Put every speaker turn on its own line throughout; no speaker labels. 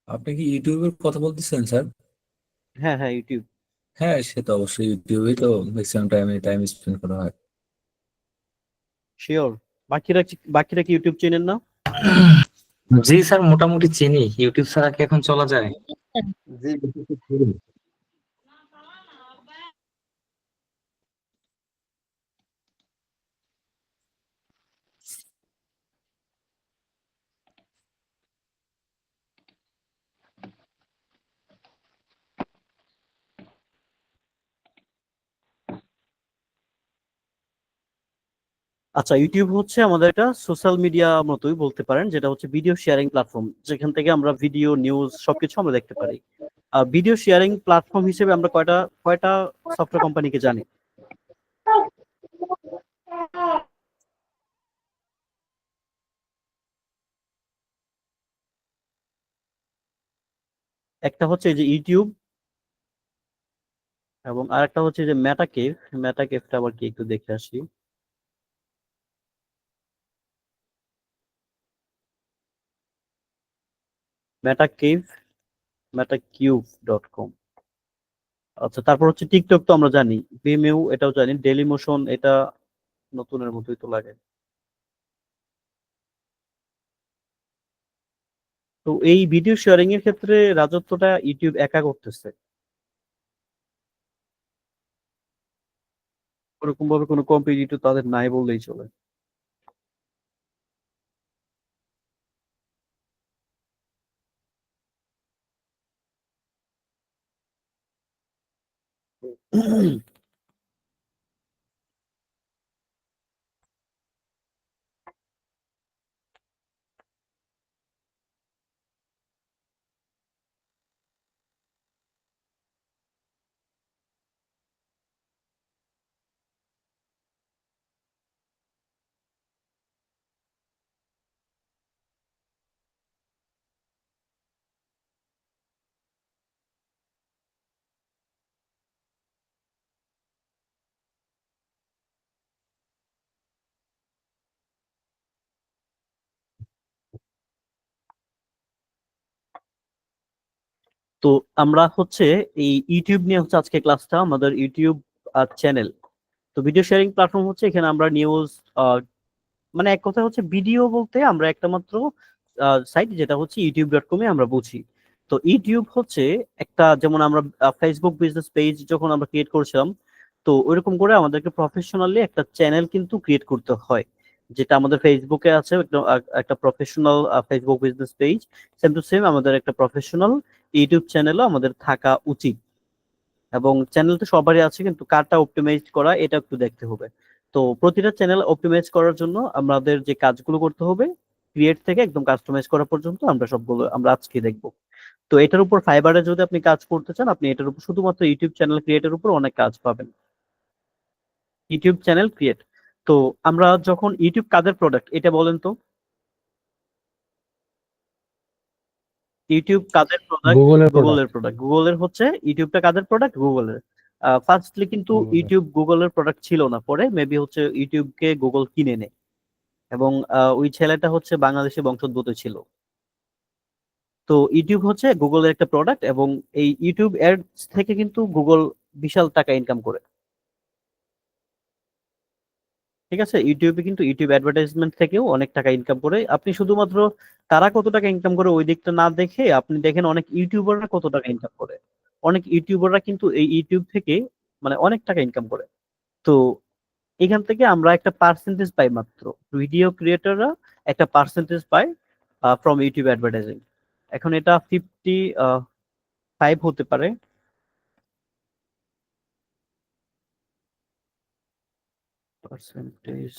আপনি কি ইউটিউবের কথা বলতেছেন স্যার?
হ্যাঁ হ্যাঁ, ইউটিউব।
হ্যাঁ, সে তো অবশ্যই ইউটিউবেই তো ম্যাক্সিমাম টাইম স্পেন্ড করা হয়।
শিওর। বাকিরা কি ইউটিউব চেনেন না?
জি স্যার, মোটামুটি চিনি। ইউটিউব ছাড়া কি এখন চলা যায়?
জি, ইউটিউব তো চিনি। আচ্ছা, ইউটিউব হচ্ছে আমাদের একটা সোশ্যাল মিডিয়া মতোই বলতে পারেন, যেটা হচ্ছে ভিডিও শেয়ারিং প্ল্যাটফর্ম, যেখান থেকে আমরা ভিডিও, নিউজ সবকিছু আমরা দেখতে পারি। ভিডিও শেয়ারিং প্ল্যাটফর্ম হিসেবে আমরা কয়টা কয়টা সফটওয়্যার কোম্পানিকে জানি? একটা হচ্ছে এই যে ইউটিউব, এবং আরেকটা হচ্ছে যে মেটা কেভ। মেটা কেভটা আবার কি, একটু দেখে আসি। মেটা কেভ, metacube.com। আচ্ছা, তারপর হচ্ছে টিকটক তো আমরা জানি, ভিমেও এটাও জানি, ডেলি মোশন এটা নতুনের মতোই তো লাগে। তো এই ভিডিও শেয়ারিং এর ক্ষেত্রে রাজত্বটা ইউটিউব একা করতেছে, ওরকম ভাবে কোনো কম্পিটিটর তাদের নাই বললেই চলে। তো আমরা হচ্ছে এই ইউটিউব নিয়ে হচ্ছে আজকে ক্লাসটা, আমাদের ইউটিউব চ্যানেল। তো ভিডিও শেয়ারিং প্ল্যাটফর্ম হচ্ছে এখানে আমরা নিউজ, মানে এক কথা হচ্ছে ভিডিও বলতে আমরা একটা মাত্র সাইট, যেটা হচ্ছে youtube.com-এ আমরা বুঝি। তো ইউটিউব হচ্ছে একটা, যেমন আমরা ফেসবুক বিজনেস পেজ যখন আমরা ক্রিয়েট করেছিলাম, তো ওইরকম করে আমাদেরকে প্রফেশনালি একটা চ্যানেল কিন্তু ক্রিয়েট করতে হয়, যেটা আমাদের ফেসবুকে আছে একটা professional Facebook business page. Same to same আমাদের একটা প্রফেশনাল ইউটিউব চ্যানেলও আমাদের থাকা উচিত। এবং চ্যানেল তো সবারই আছে, কিন্তু কারটা অপটিমাইজ করা এটা একটু দেখতে হবে। তো প্রতিটা চ্যানেল অপটিমাইজ করার জন্য আমাদের যে কাজগুলো করতে হবে, ক্রিয়েট থেকে একদম কাস্টমাইজ করা পর্যন্ত, আমরা সবগুলো আমরা আজকে দেখবো। তো এটার উপর ফাইবারে যদি আপনি কাজ করতে চান, আপনি এটার উপর শুধুমাত্র ইউটিউব চ্যানেল ক্রিয়েটের উপর অনেক কাজ পাবেন। YouTube channel create. তো আমরা যখন ইউটিউব কাদের প্রোডাক্ট এটা বলেন তো? ইউটিউব কাদের প্রোডাক্ট?
গুগলের প্রোডাক্ট।
গুগলের প্রোডাক্ট। গুগলের হচ্ছে ইউটিউবটা কাদের প্রোডাক্ট? গুগলের। ফার্স্টলি কিন্তু
গুগলের।
ইউটিউব গুগলের প্রোডাক্ট ছিল না, পরে মেবি হচ্ছে ইউটিউবকে গুগল কিনে নেয়। এবং ওই ছেলেটা হচ্ছে বাংলাদেশি বংশোদ্ভূত ছিল। তো ইউটিউব হচ্ছে গুগলের একটা প্রোডাক্ট, এবং এই ইউটিউব অ্যাডস থেকে কিন্তু গুগল বিশাল টাকা ইনকাম করে। ঠিক আছে, ইউটিউবে কিন্তু ইউটিউব অ্যাডভার্টাইজমেন্ট থেকেও অনেক টাকা ইনকাম করে। আপনি শুধুমাত্র তারা কত টাকা ইনকাম করে ওই দিকটা না দেখে আপনি দেখেন অনেক ইউটিউবাররা কত টাকা ইনকাম করে। অনেক ইউটিউবাররা কিন্তু এই ইউটিউব থেকে মানে অনেক টাকা ইনকাম করে। তো এখান থেকে আমরা একটা পার্সেন্টেজ পাই মাত্র, ভিডিও ক্রিয়েটররা একটা পার্সেন্টেজ পায় ফ্রম ইউটিউব অ্যাডভার্টাইজিং। এখন এটা 55 হতে পারে। পার্সেন্টেজ,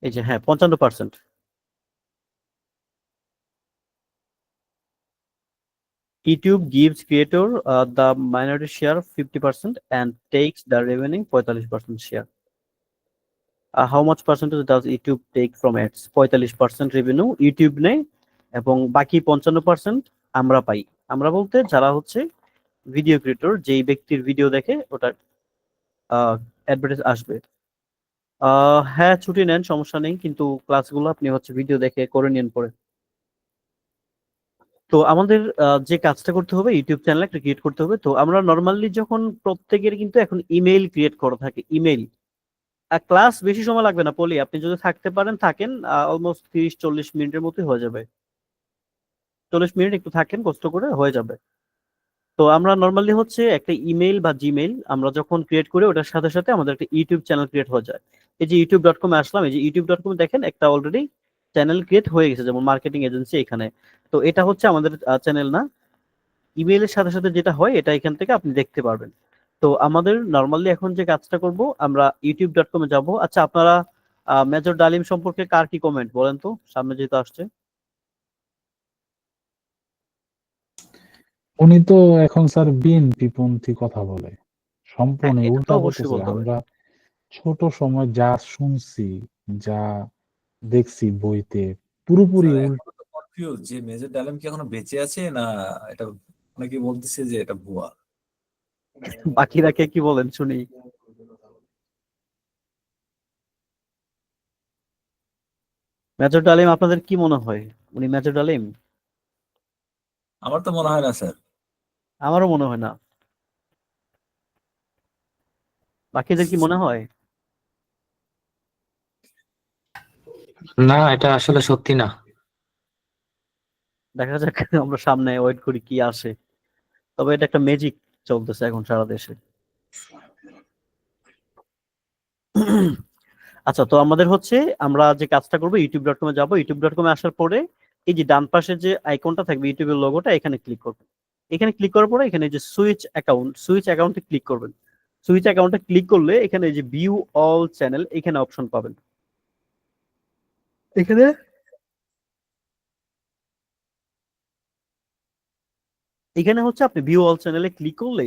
এই যে হ্যাঁ, 55%। YouTube gives creator the minority share 50% and takes the remaining 45% share. How much percentage does YouTube take from ads? 45% revenue YouTube নেয়, এবং বাকি 55% আমরা পাই। আমরা বলতে যারা হচ্ছে ভিডিও ক্রিয়েটর, যেই ব্যক্তির ভিডিও দেখে ওটা। অ্যাডভার্টাইজ আসবে। হ্যাঁ, ছুটি নেন, সমস্যা নেই, কিন্তু ক্লাসগুলো আপনি হচ্ছে ভিডিও দেখে করে নিন পরে। তো আমাদের যে কাজটা করতে হবে, ইউটিউব চ্যানেল একটা ক্রিয়েট করতে হবে। তো আমরা নর্মালি যখন প্রত্যেকের কিন্তু এখন ইমেইল ক্রিয়েট করা থাকে, ইমেইল। ক্লাস বেশি সময় লাগবে না পলি, আপনি যদি থাকতে পারেন থাকেন, অলমোস্ট 30-40 মিনিটের মধ্যে হয়ে যাবে। 40 মিনিট একটু থাকেন, কষ্ট করে হয়ে যাবে। তো আমরা নর্মালি হচ্ছে একটা ইমেইল বা জিমেইল আমরা যখন ক্রিয়েট করি, ওটার সাথে সাথে আমাদের একটা ইউটিউব চ্যানেল ক্রিয়েট হয়ে যায়। এই যে youtube.com এ আসলাম, এই যে youtube.com দেখেন একটা অলরেডি চ্যানেল ক্রিয়েট হয়ে গেছে, যেমন মার্কেটিং এজেন্সি এখানে। তো এটা হচ্ছে আমাদের চ্যানেল না, ইমেইলের সাথে সাথে যেটা হয় এটা এখান থেকে আপনি দেখতে পারবেন। তো আমাদের নর্মালি এখন যে কাজটা করব, আমরা youtube.com এ যাব। আচ্ছা, আপনারা মেজর ডালিম সম্পর্কে কার কি কমেন্ট বলেন তো, সামনে যেহেতু আসছে।
উনি তো এখন স্যার বিএনপি পন্থী কথা বলে, সম্পূর্ণ
এটা তো
উল্টা
অবশ্যই
বলতেছে।
বলতে হবে।
আমরা ছোট সময় যা শুনছি, যা দেখছি বইতে, পুরোপুরি
স্যার
উল্টো।
এখনো তো কনফিউজ যে মেজর ডালিম কি এখনো বেঁচে আছে না এটা, অনেকে বলতেছে যে এটা ভুয়া।
বাকিরা কে কি বলেন শুনি। মেজর ডালিম আপনাদের কি মনে হয়, উনি মেজর ডালিম?
আমার তো মনে হয় না স্যার।
আমারও মনে হয় না। বাকিদের কি মনে হয়?
না, এটা আসলে সত্যি না।
দেখা যাক, আমরা সামনে ওয়েট করি কি আসে। তবে এটা একটা ম্যাজিক চলতেছে এখন সারা দেশে। আচ্ছা, তো আমাদের হচ্ছে আমরা যে কাজটা করবো, youtube.com এ যাবো। youtube.com এ আসার পরে এই যে ডান পাশে যে আইকনটা থাকবে, ইউটিউবের লোগোটা, এখানে ক্লিক করবেন। এখানে ক্লিক করার পরে এখানে যে সুইচ অ্যাকাউন্টে ক্লিক করবেন। সুইচ অ্যাকাউন্টে ক্লিক করলে এখানে এই যে ভিউ অল চ্যানেল, এখানে অপশন পাবেন। এখানে এখানে হচ্ছে আপনি ভিউ অল চ্যানেলে ক্লিক করলে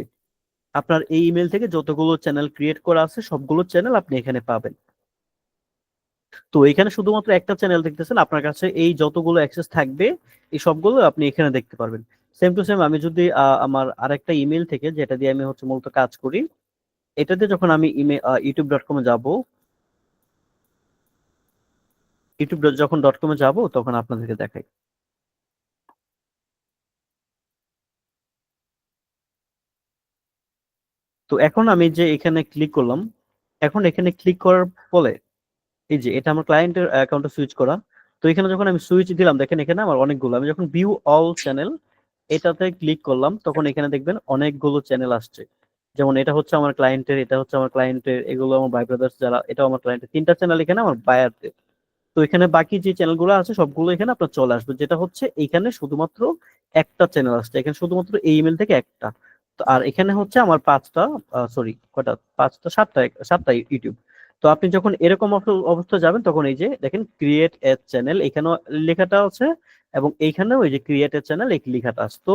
আপনার এই ইমেল থেকে যতগুলো চ্যানেল ক্রিয়েট করা আছে সবগুলো চ্যানেল আপনি এখানে পাবেন। তো এখানে শুধুমাত্র একটা চ্যানেল দেখতেছেন, আপনার কাছে এই যতগুলো অ্যাক্সেস থাকবে এই সবগুলো আপনি এখানে দেখতে পারবেন। সেম টু সেম আমি যদি আমার আরেকটা ইমেল থেকে, যেটা দিয়ে আমি হচ্ছে মূলত কাজ করি, এটাতে যখন আমি youtube.com এ যাব, youtube.com এ যাব, তখন আপনাদেরকে দেখাই। তো এখন আমি যে এখানে ক্লিক করলাম, এখন এখানে ক্লিক করার ফলে এই যে এটা আমার ক্লায়েন্টের অ্যাকাউন্টে সুইচ করা। তো এখানে যখন আমি সুইচ দিলাম, দেখেন এখানে আমার অনেকগুলো, আমি যখন ভিউ অল চ্যানেল এটাতে ক্লিক করলাম, তখন এখানে দেখবেন অনেকগুলো চ্যানেল আসছে। যেমন এটা হচ্ছে আমার ক্লায়েন্টের, এটা হচ্ছে আমার ক্লায়েন্টের, এগুলো আমার বাই ব্রাদার্স যারা, এটাও আমার ক্লায়েন্টের, তিনটা চ্যানেল এখানে আমার বায়ারদের। তো এখানে বাকি যে চ্যানেলগুলো আছে সবগুলো এখানে আপনার চলে আসবে, যেটা হচ্ছে এখানে শুধুমাত্র একটা চ্যানেল আসছে, এখানে শুধুমাত্র এই ইমেল থেকে একটা। তো আর এখানে হচ্ছে আমার পাঁচটা, সরি কয়টা, পাঁচটা, সাতটা, সাতটা ইউটিউব। তো আপনি যখন এরকম অবস্থা যাবেন, তখন এই যে দেখেন ক্রিয়েট এ চ্যানেল, এখানেও লেখাটা আছে, এবং এইখানেও এই যে ক্রিয়েট এ চ্যানেল এই লেখাটা আছে। তো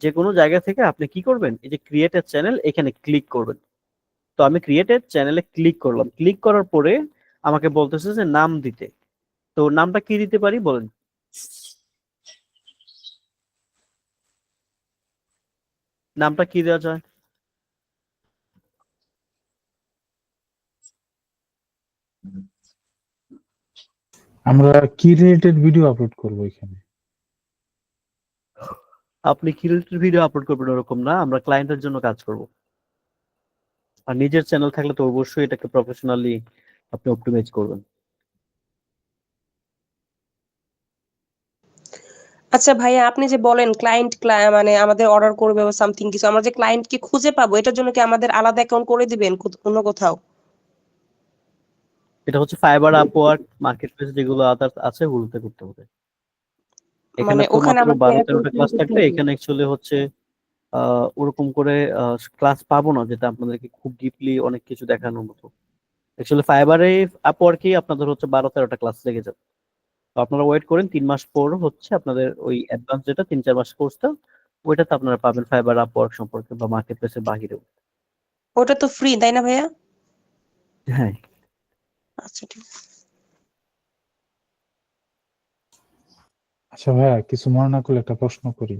যে কোনো জায়গা থেকে আপনি কি করবেন, এই যে ক্রিয়েট এ চ্যানেল এখানে ক্লিক করবেন। তো আমি ক্রিয়েট এ চ্যানেলে ক্লিক করলাম, ক্লিক করার পরে আমাকে বলতেছে যে নাম দিতে। তো নামটা কি দিতে পারি বলেন? নামটা কি দেওয়া যায়?
আমরা কি রিলেটেড ভিডিও আপলোড করবো এখানে?
আপনি কি রিলেটেড ভিডিও আপলোড করবেন ওরকম না, আমরা ক্লায়েন্টের জন্য কাজ করব। আর নিজের চ্যানেল থাকলে তো অবশ্যই এটাকে প্রফেশনালি আপনি অপটিমাইজ করবেন।
আচ্ছা ভাইয়া, আপনি যে বলেন ক্লায়েন্ট মানে আমাদের অর্ডার করবে বা সামথিং কিছু, আমরা যে ক্লায়েন্ট কি খুঁজে পাবো, এটার জন্য কি আমাদের আলাদা অ্যাকাউন্ট করে দিবেন অন্য কোথাও?
এটা হচ্ছে ফাইবার, আপওয়ার্ক, মার্কেট প্লেস, যেগুলো আদার্স আছে ওগুলোতে করতে হবে। এখানে
মানে
তো
ওখানে
মাত্র
আমাদের
12-13টা
অ্যাকাউন্ট
ক্লাস
ক্রিয়েট
থাকবে,
করতে হবে?
এখানে অ্যাকচুয়ালি হচ্ছে ওরকম করে ক্লাস পাবো না, যেটা আপনাদেরকে খুব ডিপলি অনেক কিছু দেখানোর মতো। অ্যাকচুয়ালি ফাইবারে, আপওয়ার্কেই আপনাদের হচ্ছে 12-13টা ক্লাস লেগে যাবে। তো আপনারা ওয়েট করেন, 3 মাস পর হচ্ছে আপনাদের ওই অ্যাডভান্স যেটা 3-4 মাস কোর্সটা, ওইটাতে আপনারা পাবেন ফাইবার, আপওয়ার্ক সম্পর্কে বা মার্কেট প্লেসের বাহিরেও।
ওটা তো ফ্রি, তাই না ভাইয়া?
হ্যাঁ।
আচ্ছা, ঠিক আছে।
আচ্ছা ভাইয়া, কিছু মনে না করলে একটা প্রশ্ন করি।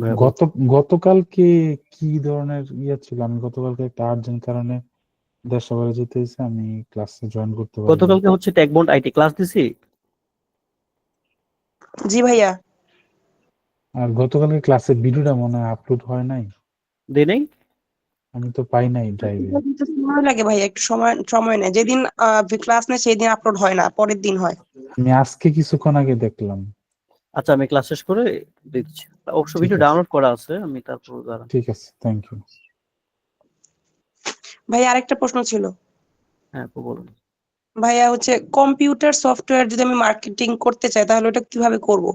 ভাইয়া বলুন।
গতকালকে কি ধরনের ইয়ে ছিল? আমি গতকালকে একটা আর্জেন্ট কারণে দেশের বাড়ি যেতে হয়েছে, আমি ক্লাসে জয়েন করতে পারিনি।
গতকালকে হচ্ছে টেকবন্ড আইটি ক্লাস দিছি।
জি ভাইয়া।
আর গতকালকে ক্লাসের ভিডিওটা মনে হয় আপলোড হয় নাই,
দেই নাই।
আমি তো পাই নাই ড্রাইভে।
কিন্তু সময় লাগে ভাইয়া, একটু সময় সময় নেয়। যেদিন ক্লাস নেয় সেই দিন আপলোড হয় না, পরের দিন হয়।
আমি আজকে কিছুক্ষণ আগে দেখলাম।
আচ্ছা আমি ক্লাস শেষ করে দিচ্ছি। অবশ্য
ঠিক
ভিডিও
আছে,
ডাউনলোড করা আছে, আমি তারপর দাঁড়ান।
ঠিক আছে, থ্যাংক ইউ।
ভাইয়া আরেকটা প্রশ্ন ছিল।
হ্যাঁ আপু বলুন।
ভাইয়া হচ্ছে কম্পিউটার সফটওয়্যার যদি আমি মার্কেটিং করতে চাই তাহলে ওটা কিভাবে করব?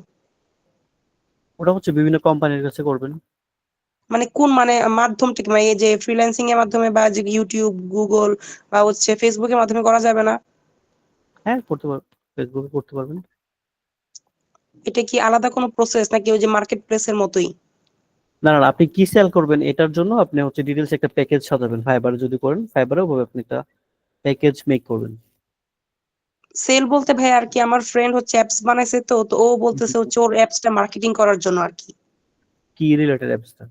ওটা হচ্ছে বিভিন্ন কোম্পানির কাছে করবেন।
মানে কোন মানে মাধ্যমটা কি, মানে এই যে ফ্রিল্যান্সিং এর মাধ্যমে বা যে ইউটিউব, গুগল বা হচ্ছে ফেসবুকের মাধ্যমে করা যাবে না?
হ্যাঁ করতে পারবেন, ফেসবুকে করতে পারবেন।
এটা কি আলাদা কোনো প্রসেস নাকি ওই যে মার্কেট প্লেসের মতোই?
না না না, আপনি কি সেল করবেন এটার জন্য আপনি হচ্ছে ডিটেলস একটা প্যাকেজ সাজাবেন। ফাইবারে যদি করেন, ফাইবারেও আপনি একটা প্যাকেজ মেক করবেন।
সেল বলতে ভাই আর কি, আমার ফ্রেন্ড হচ্ছে অ্যাপস বানাইছে, তো তো ও বলতেছে হচ্ছে ওর অ্যাপসটা মার্কেটিং করার জন্য আর কি।
কি রিলেটেড অ্যাপসটা?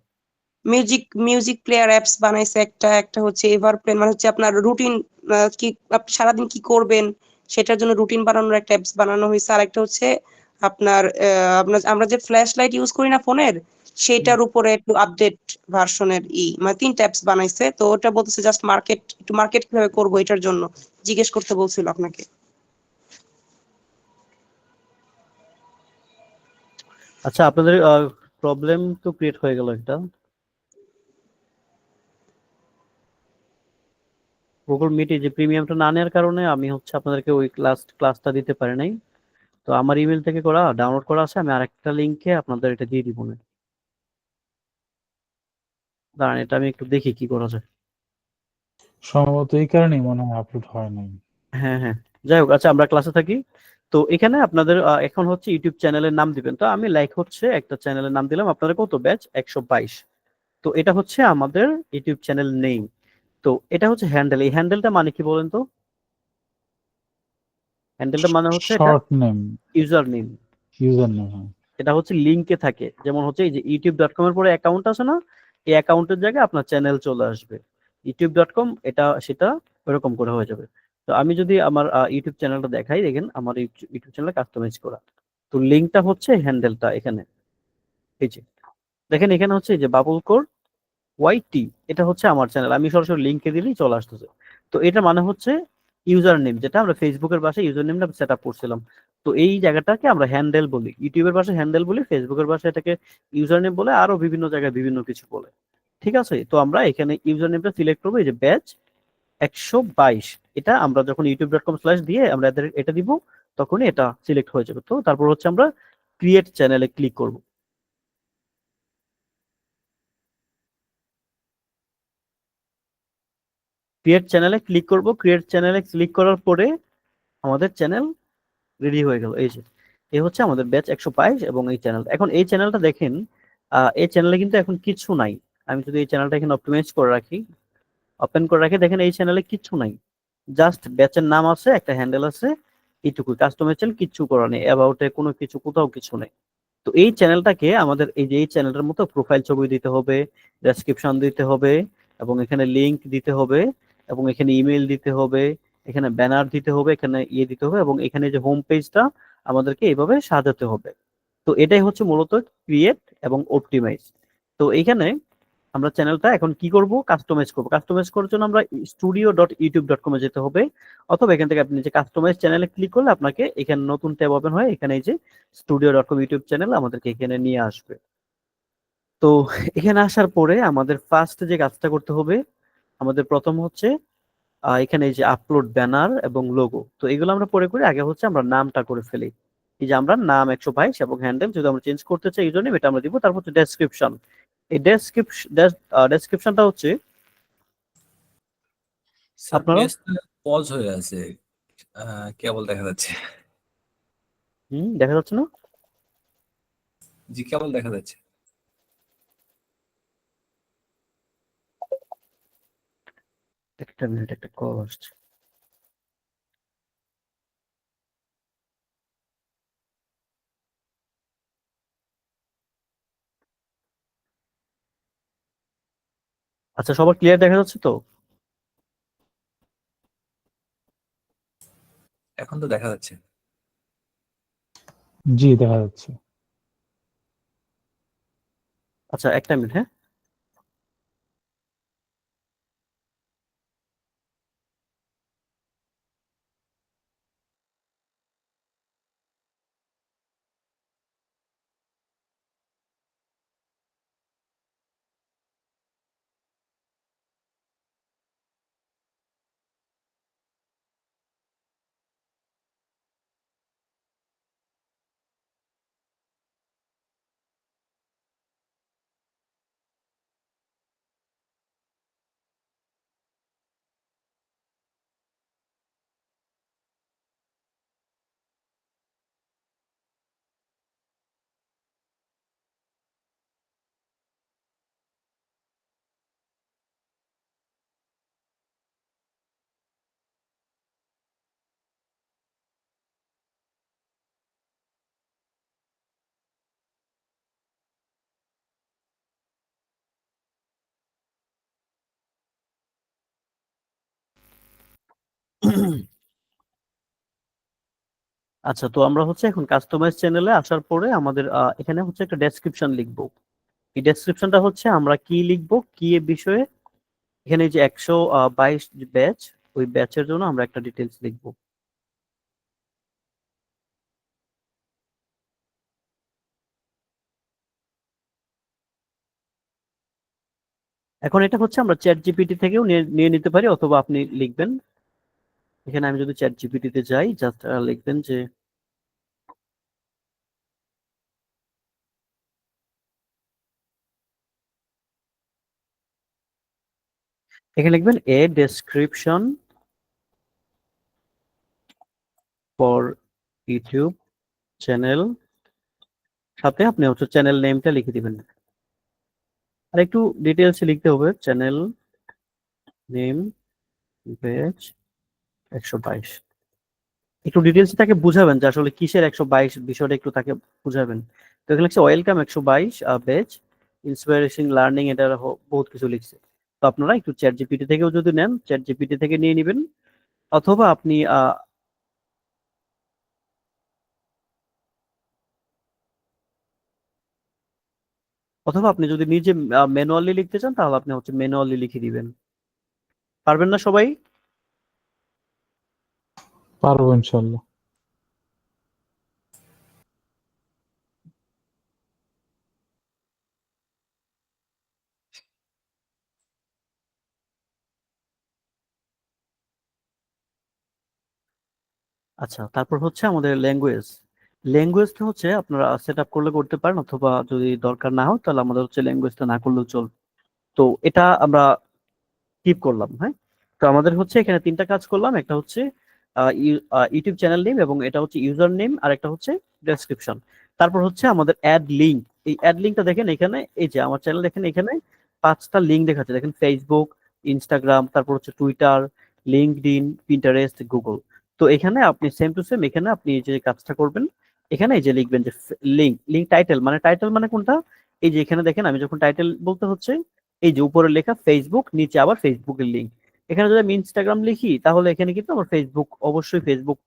মিউজিক মিউজিক প্লেয়ার অ্যাপস বানাইছে একটা, একটা হচ্ছে এভারপ্লেন, মানে হচ্ছে আপনার রুটিন, কি আপনি সারাদিন কি করবেন সেটার জন্য রুটিন বানানোর একটা অ্যাপস বানানো হয়েছে। আর একটা হচ্ছে আপনার আপনার আমরা যে ফ্ল্যাশ লাইট ইউজ করি না ফোনের, সেটার উপরে একটু আপডেট ভার্সনের মানে 3টা অ্যাপস বানাইছে। তো ওটা বলতেছে জাস্ট মার্কেট কিভাবে করবো এটার জন্য জিজ্ঞেস করতে বলছিল আপনাকে।
আচ্ছা আপনাদের প্রবলেম তো ক্রিয়েট হয়ে গেল একটা। গুগল মিটে যে প্রিমিয়ামটা না নেওয়ার কারণে আমি হচ্ছে আপনাদেরকে ওই ক্লাসটা দিতে পারি নাই। তো আমার ইমেল থেকে করা ডাউনলোড করা আছে, আমি আরেকটা লিংকে আপনাদের এটা দিয়ে দিব না। দাঁড়ান এটা আমি একটু দেখি কি করা যায়।
সম্ভবত এই কারণেই মনে হয় আপলোড হয় নাই।
হ্যাঁ হ্যাঁ, যাই হোক। আচ্ছা আমরা ক্লাসে থাকি। তো এখানে আপনাদের এখন হচ্ছে ইউটিউব চ্যানেলের নাম দিবেন। তো আমি লাইক হচ্ছে একটা চ্যানেলের নাম দিলাম। আপনাদের কত ব্যাচ? 122। তো এটা হচ্ছে আমাদের ইউটিউব চ্যানেল নেম। তো এটা হচ্ছে হ্যান্ডেল। এই হ্যান্ডেলটা মানে কি বলেন তো? হ্যান্ডেলটা মানে হচ্ছে এটা
short name,
user name.
User name.
এটা হচ্ছে লিংকে থাকে, যেমন হচ্ছে এই যে youtube.com এর পরে অ্যাকাউন্ট আছে না, এই অ্যাকাউন্টের জায়গায় আপনার চ্যানেল চলে আসবে। youtube.com এটা সেটা ওরকম করে হয়ে যাবে। তো আমি যদি আমার ইউটিউব চ্যানেলটা দেখাই, দেখেন আমার ইউটিউব চ্যানেল কাস্টমাইজ করা। তো লিংকটা হচ্ছে হ্যান্ডেলটা এখানে। এই যে দেখেন এখানে হচ্ছে এই যে বাবুল কোর ওয়াইটি, এটা হচ্ছে আমার চ্যানেল। আমি সরাসরি লিংকে দিলেই চলে আসতেছে। তো এটা মানে হচ্ছে ইউজার নেম, যেটা আমরা ফেসবুকের ভাষায় ইউজার নেমটা সেট আপ করছিলাম। তো এই জায়গাটাকে আমরা হ্যান্ডেল বলি, ইউটিউবের ভাষায় হ্যান্ডেল বলি, ফেসবুকের ভাষায় এটাকে ইউজার নেম বলে, আরো বিভিন্ন জায়গায় বিভিন্ন কিছু বলে। ঠিক আছে, তো আমরা এখানে ইউজার নেমটা সিলেক্ট করবো, এই যে ব্যাচ 122। এটা আমরা যখন youtube.com/ দিয়ে আমরা এটা দিব, তখনই এটা সিলেক্ট হয়ে যাবে। তো তারপর হচ্ছে আমরা ক্রিয়েট চ্যানেলে ক্লিক করব। ক্রিয়েট চ্যানেলে ক্লিক করব। ক্রিয়েট চ্যানেলে ক্লিক করার পরে আমাদের চ্যানেল রেডি হয়ে গেল। এই যে এই হচ্ছে আমাদের ব্যাচ 122 এবং এই চ্যানেল। এখন এই চ্যানেলটা দেখেন, এই চ্যানেলে কিন্তু এখন কিছু নাই। আমি যদি এই চ্যানেলটা এখানে অপটিমাইজ করে রাখি, ওপেন করে রাখি, দেখেন এই চ্যানেলে কিচ্ছু নাই। জাস্ট ব্যাচের নাম আছে, একটা হ্যান্ডেল আছে, এইটুকু। কাস্টমাইজেশন কিচ্ছু করা নেই, অ্যাবাউটে কোনো কিছু, কোথাও কিছু নেই। তো এই চ্যানেলটাকে আমাদের এই যে এই চ্যানেলটার মতো প্রোফাইল ছবি দিতে হবে, ডেসক্রিপশন দিতে হবে, এবং এখানে লিংক দিতে হবে, এবং এখানে ইমেল দিতে হবে, এখানে ব্যানার দিতে হবে, এখানে ইয়ে দিতে হবে, এবং এখানে যে হোম পেজটা আমাদেরকে এইভাবে সাজাতে হবে। তো এটাই হচ্ছে মূলত ক্রিয়েট এবং অপটিমাইজ। তো এইখানে আমরা চ্যানেলটা এখন কি করব? কাস্টমাইজ করব। কাস্টমাইজ করার জন্য আমরা studio.youtube.com এ যেতে হবে, অথবা এখান থেকে আপনি যে কাস্টমাইজ চ্যানেলে ক্লিক করলে আপনাকে এখানে নতুন ট্যাব ওপেন হয়, এখানে এই যে studio.com ইউটিউব চ্যানেল আমাদেরকে এখানে নিয়ে আসবে। তো এখানে আসার পরে আমাদের ফার্স্ট যে কাজটা করতে হবে, আমাদের প্রথম হচ্ছে এখানে এই যে আপলোড ব্যানার এবং লোগো। তো এগুলো আমরা পরে করে আগে হচ্ছে আমরা নামটা করে ফেলি। এই যে আমরা নাম 122 এবং হ্যান্ডেল যদি আমরা চেঞ্জ করতে চাই এই জন্য এটা আমরা দিব। তারপর হচ্ছে ডেসক্রিপশন। এই ডেসক্রিপশনটা হচ্ছে
স্যার
আপনারা
পেজটা পজ হয়ে আছে, কেবল দেখা যাচ্ছে।
দেখা যাচ্ছে না?
জি কেবল দেখা যাচ্ছে।
একটা মিনিট, একটা কল আসছে। আচ্ছা সবার ক্লিয়ার দেখা যাচ্ছে তো?
এখন তো দেখা যাচ্ছে।
জি, দেখা যাচ্ছে।
আচ্ছা, একটা মিনিট, হ্যাঁ। আচ্ছা, তো আমরা হচ্ছে এখন কাস্টমাইজ চ্যানেলে আসার পরে আমাদের এখানে হচ্ছে একটা ডেসক্রিপশন লিখবো। এই ডেসক্রিপশনটা হচ্ছে আমরা কি লিখবো, কি এ বিষয়ে। এখানে যে 122 ব্যাচ, ওই ব্যাচের জন্য আমরা একটা ডিটেলস লিখবো। এখন এটা হচ্ছে আমরা চ্যাট জিপিটি থেকেও নিয়ে নিয়ে নিতে পারি, অথবা আপনি লিখবেন। এখানে আমি যদি চ্যাট জিপিটিতে যাই, জাস্ট লিখবেন যে এখানে লিখবেন এ ডেসক্রিপশন ফর ইউটিউব চ্যানেল, সাথে আপনি হচ্ছে চ্যানেল নেমটা লিখে দিবেন। আর একটু ডিটেলস লিখতে হবে, চ্যানেল নেম ব্যাচ 122। একটু ডিটেলস তাকে বুঝাবেন যে আসলে কিসের 122 বিষয়টা, একটু তাকে বুঝাবেন। তো এখানে লিখছে ওয়েলকাম 122 ব্যাচ ইন্সপায়ারেশন লার্নিং, এটা বহুত কিছু লিখছে। তো আপনারা একটু চ্যাট জিপিটি থেকেও যদি নেন, চ্যাট জিপিটি থেকে নিয়ে নেবেন, অথবা আপনি যদি নিজে ম্যানুয়ালি লিখতে চান, তাহলে আপনি হচ্ছে ম্যানুয়ালি লিখে দিবেন। পারবেন না সবাই?
পারবো ইনশাল্লাহ।
আচ্ছা, তারপর হচ্ছে আমাদের ল্যাঙ্গুয়েজ। ল্যাঙ্গুয়েজটা হচ্ছে আপনারা সেট আপ করলে করতে পারেন, অথবা যদি দরকার না হয় তাহলে আমাদের হচ্ছে ল্যাঙ্গুয়েজটা না করলেও চলবে। তো এটা আমরা স্কিপ করলাম, হ্যাঁ। তো আমাদের হচ্ছে এখানে তিনটা কাজ করলাম, একটা হচ্ছে ইউটিউব চ্যানেল নেম, এবং এটা হচ্ছে ইউজার নেম, আর একটা হচ্ছে ডেসক্রিপশন। তারপর হচ্ছে আমাদের অ্যাড লিঙ্ক। এই অ্যাড লিঙ্কটা দেখেন এখানে, এই যে আমার চ্যানেল দেখেন এখানে 5টা লিঙ্ক দেখাচ্ছে, দেখেন ফেসবুক, ইনস্টাগ্রাম, তারপর হচ্ছে টুইটার, লিঙ্কডইন, পিন্টারেস্ট, গুগল। তো এখানে আপনি সেম টু সেম, এখানে আপনি যে কাজটা করবেন, এখানে এই যে লিখবেন যে লিঙ্ক, টাইটেল মানে কোনটা, এই যে এখানে দেখেন আমি যখন টাইটেল বলতে হচ্ছে এই যে উপরে লেখা ফেসবুক, নিচে আবার ফেসবুকের লিঙ্ক। এখানে যদি আমি ইনস্টাগ্রাম লিখি, তাহলে এখানে কিন্তু আমার ফেসবুক, অবশ্যই ফেসবুক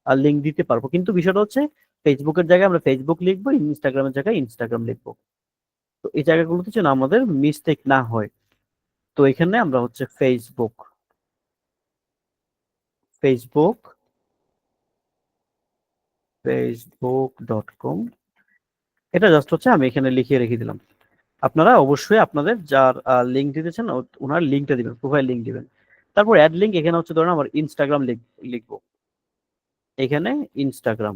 লিঙ্ক দিতে পারবো, কিন্তু বিষয়টা হচ্ছে ফেসবুকের জায়গায় আমরা ফেসবুক লিখবো, ইনস্টাগ্রামের জায়গায় ইনস্টাগ্রাম লিখবো। তো এই জায়গাগুলোতে যেন আমাদের মিস্টেক না হয়, তো এখানে আমরা হচ্ছে ফেসবুক ফেসবুক facebook.com, এটা জাস্ট হচ্ছে আমি এখানে লিখিয়ে রেখে দিলাম। আপনারা অবশ্যই আপনাদের যার লিঙ্ক দিতে চান ওনার লিঙ্কটা দিবেন, প্রোফাইল লিঙ্ক দিবেন। তারপর অ্যাড লিঙ্ক, এখানে হচ্ছে ধরেন আমার ইনস্টাগ্রাম লিখবো, এখানে ইনস্টাগ্রাম।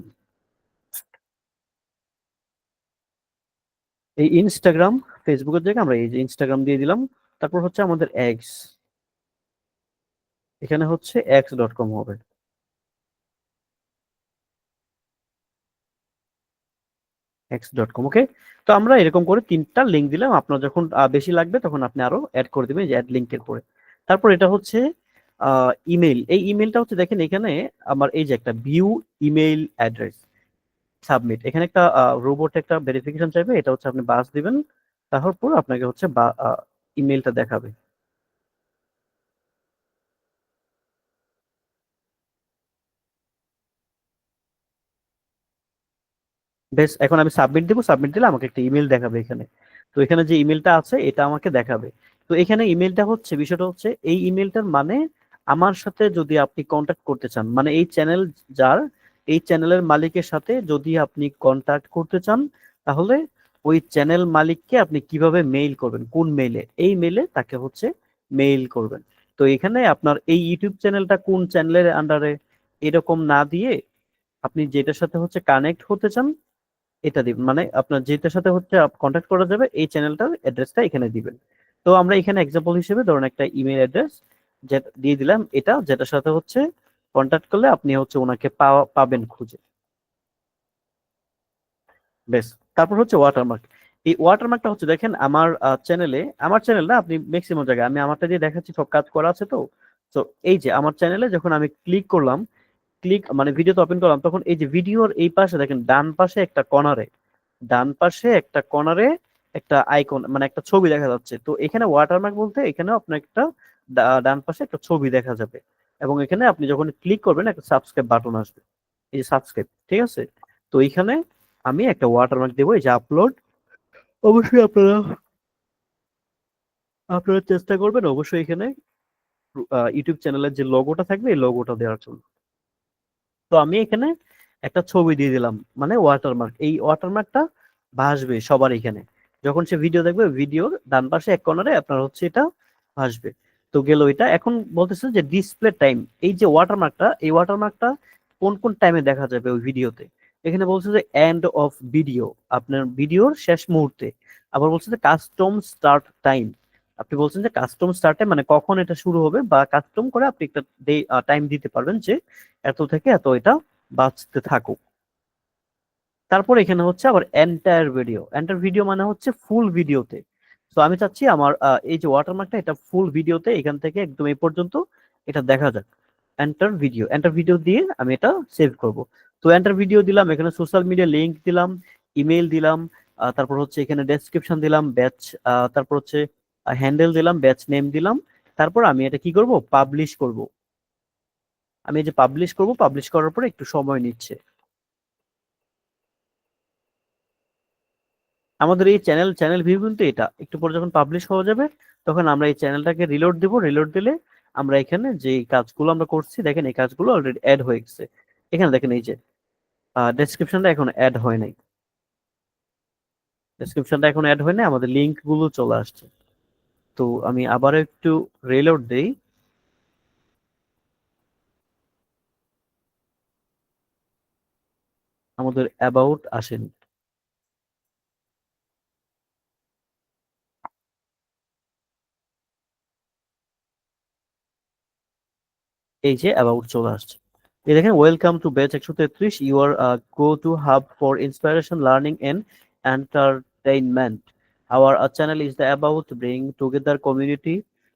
এই ইনস্টাগ্রাম, ফেসবুকের জায়গায় আমরা এই যে ইনস্টাগ্রাম দিয়ে দিলাম। তারপর হচ্ছে আমাদের এক্স, এখানে হচ্ছে x.com হবে, x.com। ওকে। তো আমরা এরকম করে তিনটা লিঙ্ক দিলাম, আপনার যখন বেশি লাগবে তখন আপনি আরো অ্যাড করে দিবেন, যে অ্যাড লিঙ্কের পরে। তারপর এটা হচ্ছে ইমেল। এই ইমেলটা হচ্ছে দেখেন এখানে আমার এই যে একটা ভিউ ইমেল অ্যাড্রেস সাবমিট, এখানে একটা রোবট একটা ভেরিফিকেশন চাইবে, এটা হচ্ছে আপনি বাস দিবেন, তারপর আপনাকে হচ্ছে ইমেলটা দেখাবে। বেশ, এখন আমি সাবমিট দেবো, সাবমিট দিলে আমাকে একটা ইমেল দেখাবে এখানে। তো এখানে যে ইমেলটা আছে এটা আমাকে দেখাবে। তো এখানে ইমেলটা হচ্ছে, বিষয়টা হচ্ছে এই ইমেলটার মানে আমার সাথে যদি আপনি কন্ট্যাক্ট করতে চান, মানে এই চ্যানেল যার, এই চ্যানেলের মালিকের সাথে যদি আপনি কন্ট্যাক্ট করতে চান, তাহলে ওই চ্যানেল মালিককে আপনি কিভাবে মেইল করবেন, কোন মেইলে, এই মেইলে তাকে হচ্ছে মেইল করবেন। তো এখানে আপনার এই ইউটিউব চ্যানেলটা কোন চ্যানেলের আন্ডারে এরকম না দিয়ে আপনি যেটার সাথে হচ্ছে কানেক্ট হতে চান এটা দিবেন, মানে আপনার যেটার সাথে হচ্ছে কন্ট্যাক্ট করা যাবে এই চ্যানেলটার অ্যাড্রেসটা এখানে দিবেন। তো আমরা এখানে এক্সাম্পল হিসেবে ধরুন একটা ইমেল অ্যাড্রেস যেটা দিয়ে দিলাম, এটা যেটার সাথে হচ্ছে কন্ট্যাক্ট করলে আপনি হচ্ছে ওনাকে পাবেন খুঁজে। বেশ, তারপর হচ্ছে ওয়াটারমার্ক। এই ওয়াটারমার্কটা হচ্ছে দেখেন আমার চ্যানেলে, আমার চ্যানেল না, আপনি ম্যাক্সিমাম জায়গায় আমি আমারটা দিয়ে দেখাচ্ছি, সব কাজ করা আছে। তো তো এই যে আমার চ্যানেলে যখন আমি ক্লিক করলাম, ক্লিক মানে ভিডিওতে ওপেন করলাম, তখন এই যে ভিডিওর এই পাশে দেখেন ডান পাশে একটা কর্নারে, ডান পাশে একটা কর্নারে একটা আইকন মানে একটা ছবি দেখা যাচ্ছে। তো এখানে ওয়াটারমার্ক বলতে এখানেও আপনার একটা ডান পাশে একটা ছবি দেখা যাবে, এবং এখানে আপনি যখন ক্লিক করবেন একটা সাবস্ক্রাইব বাটন আসবে, এই যে সাবস্ক্রাইব, ঠিক আছে। তো এখানে আমি একটা ওয়াটারমার্ক দেবো, এই যে আপলোড। অবশ্যই আপনারা আপনারা চেষ্টা করবেন অবশ্যই এখানে ইউটিউব চ্যানেলের যে লোগোটা থাকবে এই লোগোটা দেওয়ার জন্য। তো আমি এখানে একটা ছবি দিয়ে দিলাম, মানে ওয়াটারমার্ক। এই ওয়াটারমার্কটা ভাসবে সবার এখানে, যখন সে ভিডিও দেখবে ভিডিওর ডান পাশে এক কর্নারে আপনার হচ্ছে এটা ভাসবে। তো গেল এটা। এখন বলতেছে যে ডিসপ্লে টাইম, এই যে ওয়াটারমার্কটা, এই ওয়াটারমার্কটা কোন কোন টাইমে দেখা যাবে ওই ভিডিওতে। এখানে বলছে যে এন্ড অফ ভিডিও, আপনার ভিডিওর শেষ মুহূর্তে। আবার বলছে যে কাস্টম স্টার্ট টাইম, আপনি বলছেন যে কাস্টম স্টার্ট টাইম মানে কখন এটা শুরু হবে, বা কাস্টম করে আপনি একটা টাইম দিতে পারবেন যে এত থেকে এত এটা বাঁচতে থাকুক। তারপর এখানে হচ্ছে আবার এন্টায়ার ভিডিও, এন্টার ভিডিও মানে হচ্ছে ফুল ভিডিওতে। তো আমি চাচ্ছি আমার এই যে ওয়াটারমার্কটা এটা ফুল ভিডিওতে এখান থেকে একদম এই পর্যন্ত এটা দেখা যাক। এন্টার ভিডিও, এন্টার ভিডিও দিয়ে আমি এটা সেভ করব। তো এন্টার ভিডিও দিলাম, এখানে সোশ্যাল মিডিয়া লিংক দিলাম, ইমেল দিলাম, তারপর হচ্ছে এখানে ডেসক্রিপশন দিলাম, ব্যাচ, তারপর হচ্ছে হ্যান্ডেল দিলাম, ব্যাচ নেম দিলাম। তারপর আমি এটা কি করব, পাবলিশ করব। আমি এই যে পাবলিশ করব, পাবলিশ করার পরে একটু সময় নিচ্ছে। আমাদের এই চ্যানেল ভিউ কিন্তু এটা একটু পরে যখন পাবলিশ হয়ে যাবে তখন আমরা এই চ্যানেলটাকে রিলোড দিব। রিলোড দিলে আমরা এখানে যে কাজগুলো আমরা করছি দেখেন এই কাজগুলো অলরেডি অ্যাড হয়ে গেছে। এখানে দেখেন এই যে ডেসক্রিপশনটা এখন অ্যাড হয় নাই, ডেসক্রিপশনটা এখন অ্যাড হয় নাই, আমাদের লিংক গুলো চলে আসছে। তো আমি আবার একটু রিলোড দেই, আমাদের অ্যাবাউট আসেনি। এই যে অ্যাবাউট চলে আসছে। এই দেখেন welcome to batch 133, your go to hub for inspiration learning and entertainment. Our channel is the about bring together community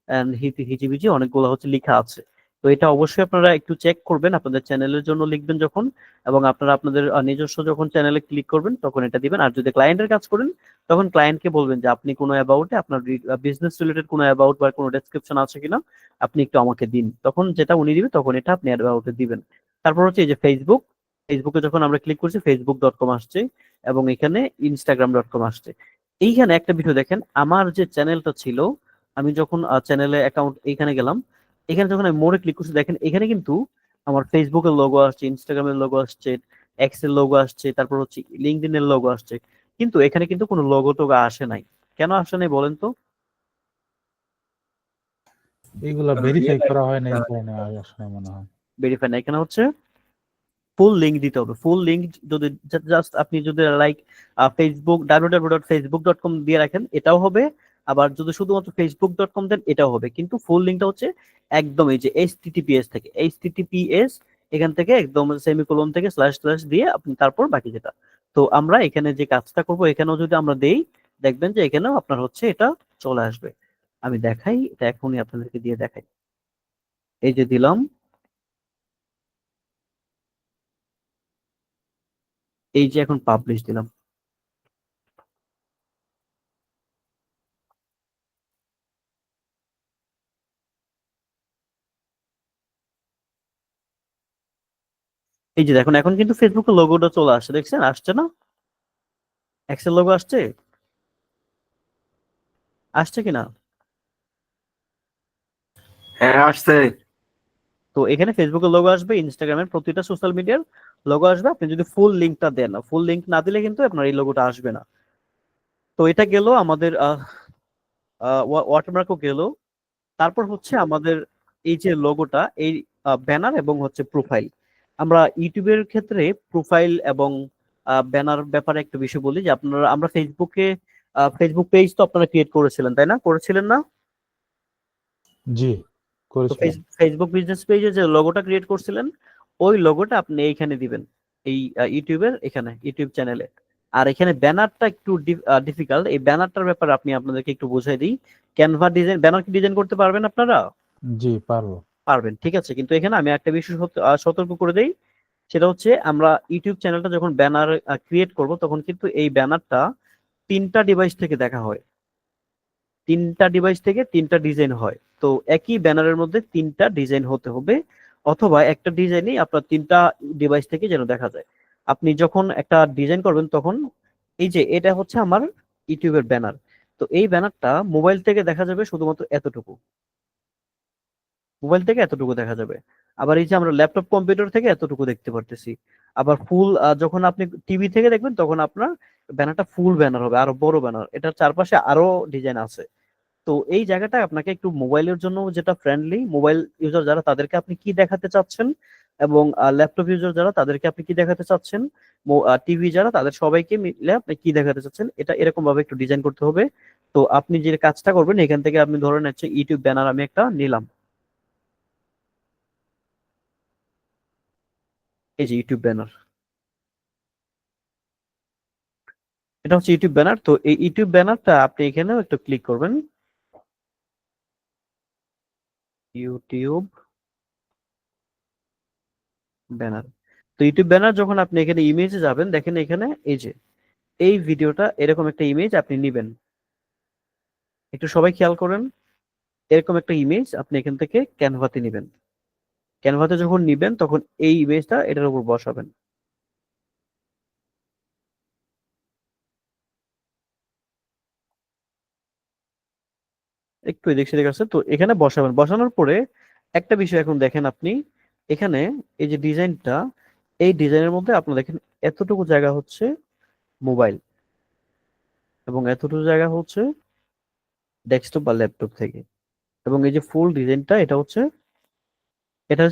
and হিজিবিজি অনেকগুলো হচ্ছে লেখা আছে। তো এটা অবশ্যই আপনারা একটু চেক করবেন আপনাদের চ্যানেলের জন্য লিখবেন যখন, এবং আপনারা আপনাদের নিজস্ব যখন চ্যানেলে ক্লিক করবেন তখন এটা দিবেন। আর যদি ক্লায়েন্টের কাজ করেন তখন ক্লায়েন্টকে বলবেন যে আপনি কোনো অ্যাবাউটে আপনার বিজনেস রিলেটেড কোনো অ্যাবাউট বা কোনো ডেসক্রিপশন আছে কিনা আপনি একটু আমাকে দিন, তখন যেটা উনি দিবে তখন এটা আপনি অ্যাবাউটে দিবেন। তারপর হচ্ছে এই যে ফেসবুক, ফেসবুকে যখন আমরা ক্লিক করছি facebook.com আসছে, এবং এখানে instagram.com আসছে। এইখানে একটা বিষয় দেখেন, আমার যে চ্যানেলটা ছিল, আমি যখন চ্যানেলে অ্যাকাউন্ট এইখানে গেলাম, এখানে যখন আমি মোড়ে ক্লিক করছি দেখেন এখানে কিন্তু আমার ফেসবুকের লোগো আসছে, ইনস্টাগ্রামের লোগো আসছে, এক্স এর লোগো আসছে, তারপর হচ্ছে লিঙ্কডইন এর লোগো আসছে, কিন্তু এখানে কিন্তু কোনো লোগো টোগো আসে নাই। কেন আসে নাই বলেন তো?
এইগুলা
কারণ
ভেরিফাই
রিয়েল
করা হয় না, এই কারণে আসলে মনে হয়।
ভেরিফাই না, এখানে হচ্ছে ফুল লিংক দিতে হবে। ফুল লিংক যদি জাস্ট আপনি যদি লাইক ফেসবুক www.facebook.com দিয়ে রাখেন এটাও হবে, আবার যদি শুধুমাত্র facebook.com দেন এটাও হবে, কিন্তু ফুল লিংকটা হচ্ছে একদম এই যে https থেকে, https এখান থেকে একদম সেমিকোলন থেকে স্ল্যাশ স্ল্যাশ দিয়ে আপনি তারপর বাকি যেটা। তো আমরা এখানে যে কাজটা করব এখানেও যদি আমরা দেই দেখবেন যে এখানেও আপনার হচ্ছে এটা চলে আসবে। আমি দেখাই, এটা এখনই আপনাদেরকে দিয়ে দেখাই। এই যে দিলাম, এই যে এখন পাবলিশ দিলাম। এই যে দেখুন এখন কিন্তু ফেসবুকের লোগোটা চলে আসছে, দেখছেন আসছে না? এক্সেল লোগো আসছে? আসছে কিনা?
হ্যাঁ আসছে।
তো এখানে ফেসবুকের লোগো আসবে, ইনস্টাগ্রামের প্রতিটা সোশ্যাল মিডিয়ার লোগো আসবে। আপনি যদি ফুল লিঙ্কটা দেন, না ফুল লিঙ্ক না দিলে কিন্তু আপনার এই লোগোটা আসবে না। তো এটা গেল আমাদের ওয়াটারমার্কও গেল। তারপর হচ্ছে আমাদের এই যে লোগোটা, এই ব্যানার এবং হচ্ছে প্রোফাইল। আমরা ইউটিউবের ক্ষেত্রে প্রোফাইল এবং ব্যানার ব্যাপারে একটা বিষয় বলি যে আপনারা, আমরা ফেসবুকে ফেসবুক পেজ তো আপনারা ক্রিয়েট করেছিলেন, তাই না? করেছিলেন না?
জি,
তো
করেছিলাম।
ফেসবুক বিজনেস পেজে যে লোগোটা ক্রিয়েট করছিলেন, ওই লোগোটা আপনি এইখানে দিবেন, এই ইউটিউবের এখানে ইউটিউব চ্যানেলে। আর এখানে ব্যানারটা একটু ডিফিকাল্ট। এই ব্যানারটার ব্যাপারে আপনি আপনাদেরকে একটু বোঝাই দিই। ক্যানভা ডিজাইন, ব্যানার কি ডিজাইন করতে পারবেন আপনারা?
জি, পারবো।
পারবেন, ঠিক আছে। কিন্তু এখানে আমি একটা বিষয় সতর্ক করে দেই। সেটা হচ্ছে আমরা ইউটিউব চ্যানেলটা যখন ব্যানার ক্রিয়েট করব, তখন কিন্তু এই ব্যানারটা 3টা ডিভাইস থেকে দেখা হয়। 3টা ডিভাইস থেকে 3টা ডিজাইন হয়। তো একই ব্যানারের মধ্যে 3টা ডিজাইন হতে হবে, অথবা একটা ডিজাইনই আপনার 3টা ডিভাইস থেকে যেন দেখা যায়। আপনি যখন একটা ডিজাইন করবেন, তখন এই যে এটা হচ্ছে আমার ইউটিউবের ব্যানার। তো এই ব্যানারটা মোবাইল থেকে দেখা যাবে শুধুমাত্র এতটুকু, মোবাইল থেকে এতটুকু দেখা যাবে। আবার এই যে আমরা ল্যাপটপ কম্পিউটার থেকে এতটুকু দেখতে পারতেছি। আবার ফুল যখন আপনি টিভি থেকে দেখবেন, তখন আপনার ব্যানারটা ফুল ব্যানার হবে, আরো বড় ব্যানার, এটার চারপাশে আরো ডিজাইন আছে। তো এই জায়গাটা আপনাকে একটু মোবাইলের জন্য যেটা ফ্রেন্ডলি, মোবাইল ইউজার যারা তাদেরকে আপনি কি দেখাতে চাচ্ছেন, এবং ল্যাপটপ ইউজার যারা তাদেরকে আপনি কি দেখাতে চাচ্ছেন, টিভি যারা তাদের সবাইকে মিলে আপনি কি দেখাতে চাচ্ছেন, এটা এরকম ভাবে একটু ডিজাইন করতে হবে। তো আপনি যে কাজটা করবেন, এখান থেকে আপনি ধরেন হচ্ছে ইউটিউব ব্যানার আমি একটা নিলাম, এই যে ইউটিউব ব্যানার, এটা হচ্ছে ইউটিউব ব্যানার। তো এই ইউটিউব ব্যানারটা আপনি এখানেও একটু ক্লিক করবেন, ইউটিউব ব্যানার। তো ইউটিউব ব্যানার যখন আপনি এখানে ইমেজে যাবেন, দেখেন এখানে এই যে এই ভিডিওটা, এরকম একটা ইমেজ আপনি নিবেন। একটু সবাই খেয়াল করেন, এরকম একটা ইমেজ আপনি এখান থেকে ক্যানভাতে নিবেন। ক্যানভাতে যখন নিবেন, তখন এই ইমেজটা এটার উপর বসাবেন। একটু এদিক সেদিক আছে, তো এখানে বসাবেন। বসানোর পরে একটা বিষয় এখন দেখেন আপনি, এখানে এই যে ডিজাইনটা, এই ডিজাইনের মধ্যে আপনার দেখেন এতটুকু জায়গা হচ্ছে মোবাইল, এবং এতটুকু জায়গা হচ্ছে ডেস্কটপ বা ল্যাপটপ থেকে, এবং এই যে ফুল ডিজাইনটা এটা হচ্ছে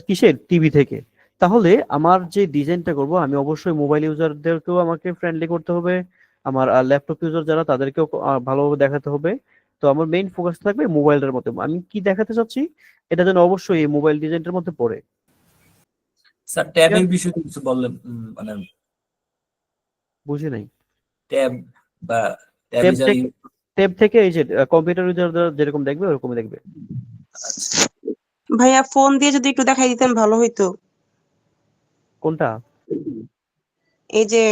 কিসের, টিভি থেকে। তাহলে আমার যে ডিজাইনটা করব, আমি অবশ্যই মোবাইল ইউজারদেরকেও আমাকে ফ্রেন্ডলি করতে হবে, আমার ল্যাপটপ ইউজার যারা তাদেরকেও ভালোভাবে দেখাতে হবে। তো আমার মেইন ফোকাস থাকবে মোবাইলের মধ্যে, আমি কি দেখাতে চাচ্ছি এটা যেন অবশ্যই এই মোবাইল ডিজাইনটার মধ্যে পড়ে।
স্যার
ঠিক
ট্যাবের
আছে?
বিষয়ে কিছু বললেন, মানে
বুঝি নাই।
ট্যাব বা ট্যাবে
ট্যাব
যারা
থেকে, ট্যাব থেকে এই যে কম্পিউটার ইউজার যেরকম দেখবে ওরকমই দেখবে।
ভাইয়া ফোন দিয়ে যদি একটু দেখাই দিতেন ভালো হইতো।
কোনটা?
এই যে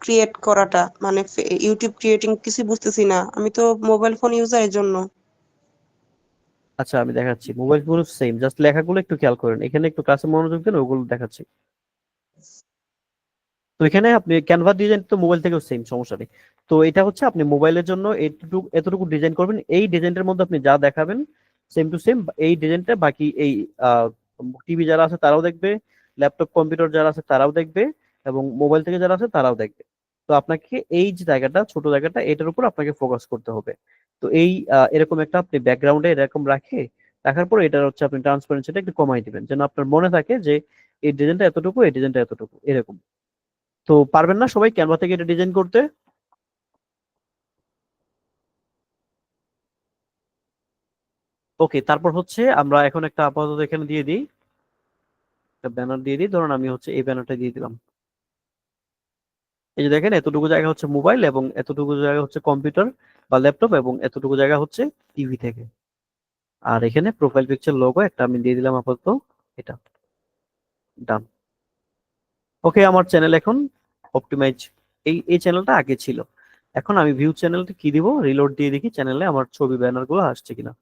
ক্রিয়েট করাটা, মানে ইউটিউব ক্রিয়েটিং কিছু বুঝতেছি না, আমি তো মোবাইল ফোন ইউজার, এর জন্য।
আচ্ছা আমি দেখাচ্ছি, মোবাইল গুলো সেম, জাস্ট লেখাগুলো একটু খেয়াল করেন, এখানে একটু ক্লাসে মনোযোগ দেন, ওগুলো দেখাচ্ছি। তো এখানে আপনি ক্যানভা ডিজাইন তো মোবাইল থেকেও সেম, সমস্যা নেই। তো এটা হচ্ছে আপনি মোবাইলের জন্য এতটুকু এতটুকু ডিজাইন করবেন, এই ডিজাইনটার মধ্যে আপনি যা দেখাবেন সেম টু সেম এই ডিজাইনটা বাকি এই টিভি যারা আছে তারাও দেখবে, ল্যাপটপ কম্পিউটার যারা আছে তারাও দেখবে, এবং মোবাইল থেকে যারা আছে তারাও দেখবে। তো আপনাকে এই যে জায়গাটা, ছোট জায়গাটা, এটার উপর আপনাকে ফোকাস করতে হবে। তো এই এরকম একটা আপনি ব্যাকগ্রাউন্ডে এরকম রাখার পর এটা হচ্ছে আপনি ট্রান্সপারেন্সিটা একটু কমাই দিবেন, যেন আপনার মনে থাকে যে এই ডিজাইনটা এতটুকু, এই ডিজাইনটা এতটুকু, এরকম। তো পারবেন না সবাই ক্যানভা থেকে এটা ডিজাইন করতে? ওকে, তারপর হচ্ছে আমরা এখন একটা আপাতত এখানে দিয়ে দিই, একটা ব্যানার দিয়ে দিই। ধরুন আমি হচ্ছে এই ব্যানারটা দিয়ে দিলাম। এই যে দেখেন এতটুকু জায়গা হচ্ছে মোবাইল, এবং এতটুকু জায়গা হচ্ছে কম্পিউটার বা ল্যাপটপ, এবং এতটুকু জায়গা হচ্ছে টিভি থেকে। আর এখানে প্রোফাইল পিকচার লোগো একটা আমি দিয়ে দিলাম আপাতত, এটা ডান। ওকে, আমার চ্যানেল এখন অপটিমাইজ। এই এই চ্যানেলটা আগে ছিল। এখন আমি ভিউ চ্যানেলটা কি দিব, রিলোড দিয়ে দেখি চ্যানেলে আমার ছবি ব্যানার গুলো আসছে কিনা।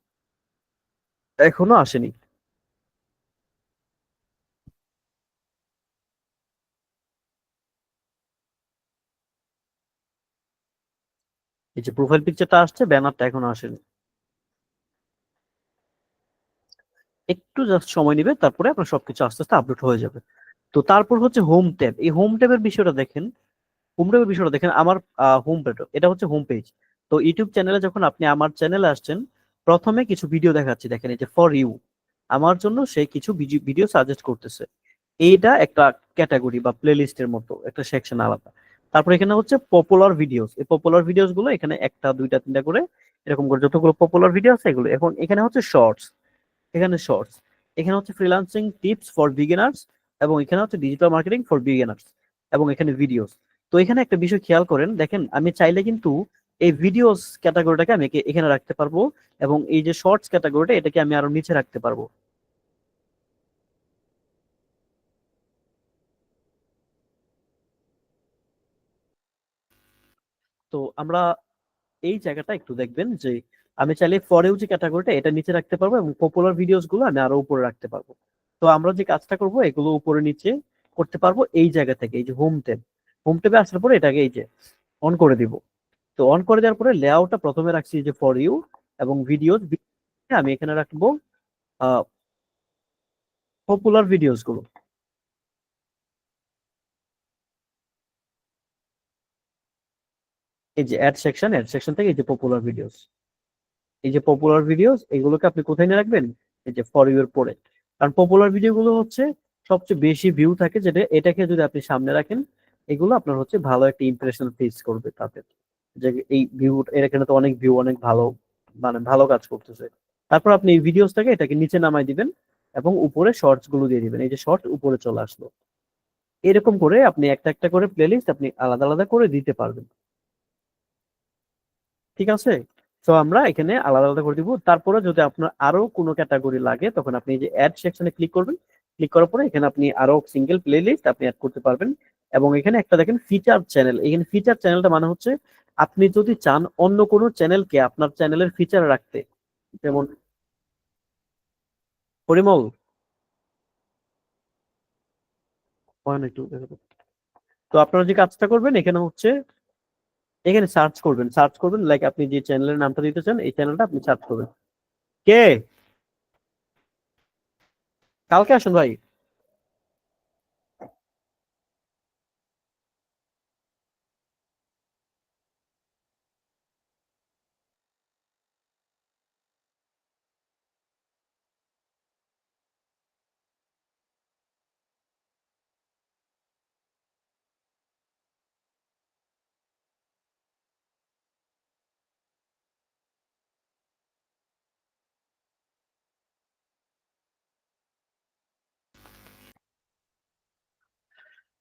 এখনো আসেনি। এই যে প্রোফাইল পিকচারটা আসছে, ব্যানারটা এখনো আসেনি। একটু জাস্ট সময় নেবে, তারপরে আপনার সবকিছু আস্তে আস্তে আপলোড হয়ে যাবে। তো তারপর হচ্ছে হোম ট্যাব। এই হোম ট্যাবের বিষয়টা দেখেন, আমার হোম পেজ, এটা হচ্ছে হোম পেজ। তো ইউটিউব চ্যানেলে যখন আপনি আমার চ্যানেলে আসছেন, প্রথমে কিছু ভিডিও দেখাচ্ছি, দেখেন এই যে ফর ইউ, আমার জন্য সে কিছু ভিডিও সাজেস্ট করতেছে। এইটা একটা ক্যাটাগরি বা প্লে লিস্টের মতো একটা সেকশন আলাদা। তারপর এখানে হচ্ছে পপুলার ভিডিওস, এই পপুলার ভিডিওস গুলো এখানে একটা দুইটা তিনটা করে এরকম করে যতগুলো পপুলার ভিডিও আছে এগুলো। এখন এখানে হচ্ছে শর্টস, এখানে শর্টস, এখানে হচ্ছে ফ্রিল্যান্সিং টিপস ফর বিগিনার্স, এবং এখানে হচ্ছে ডিজিটাল মার্কেটিং ফর বিগিনার্স, এবং এখানে ভিডিওস। তো এখানে একটা বিষয় খেয়াল করেন, দেখেন আমি চাইলে কিন্তু এই ভিডিওস ক্যাটাগরিটাকে আমি এখানে রাখতে পারবো, এবং এই যে শর্টস ক্যাটাগরিটা এটাকে আমি আরো নিচে রাখতে পারবো। তো আমরা এই জায়গাটা একটু দেখবেন যে আমি চাইলে ফর ইউ যে ক্যাটাগরিটা এটা নিচে রাখতে পারবো, এবং পপুলার ভিডিওস গুলো আমি আরো উপরে রাখতে পারবো। তো আমরা যে কাজটা করব, এগুলো উপরে নিচে করতে পারবো এই জায়গা থেকে। এই যে হোম ট্যাব, হোম ট্যাবে আসার পরে এটাকে এই যে অন করে দিব। তো অন করে দেওয়ার পরে লেআউটটা প্রথমে রাখছি যে ফর ইউ, এবং ভিডিওস আমি এখানে রাখবো পপুলার ভিডিওস গুলো। এই যে অ্যাড সেকশন থেকে এই যে পপুলার ভিডিওস, এই যে পপুলার ভিডিওস এগুলোকে আপনি কোথায় নিয়ে রাখবেন, এই যে ফর ইউ এর পরে। কারণ পপুলার ভিডিও গুলো হচ্ছে সবচেয়ে বেশি ভিউ থাকে, যেটা এটাকে যদি আপনি সামনে রাখেন, এগুলো আপনার হচ্ছে ভালো একটা ইমপ্রেশন ফেস করবে তাদের, যে এই ভিউ এর এখানে তো অনেক ভিউ, অনেক ভালো, মানে ভালো কাজ করতেছে। তারপর আপনি এই ভিডিওসটাকে এটাকে নিচে নামাই দিবেন, এবং উপরে শর্টস গুলো দিয়ে দিবেন। এই যে শর্ট উপরে চলে আসলো। এরকম করে আপনি একটা একটা করে প্লেলিস্ট আপনি আলাদা আলাদা করে দিতে পারবেন। ঠিক আছে, তো আমরা এখানে আলাদা আলাদা করে দিব। তারপরে যদি আপনার আরো কোনো ক্যাটাগরি লাগে, তখন আপনি এই যে অ্যাড সেকশনে ক্লিক করবেন। ক্লিক করার পরে এখানে আপনি আরো সিঙ্গেল প্লে লিস্ট আপনি অ্যাড করতে পারবেন। এবং এখানে একটা দেখেন ফিচার চ্যানেল, এখানে ফিচার চ্যানেলটা মানে হচ্ছে আপনি যদি চান অন্য কোনো চ্যানেলকে আপনার চ্যানেলের ফিচার রাখতে, যেমন পরিমল হয় না একটু দেখো তো। তো আপনারা যে কাজটা করবেন, এখানে হচ্ছে এখানে সার্চ করবেন লাইক আপনি যে চ্যানেলের নামটা দিতে চান, এই চ্যানেলটা আপনি সার্চ করবেন। কে কালকে আসুন ভাই।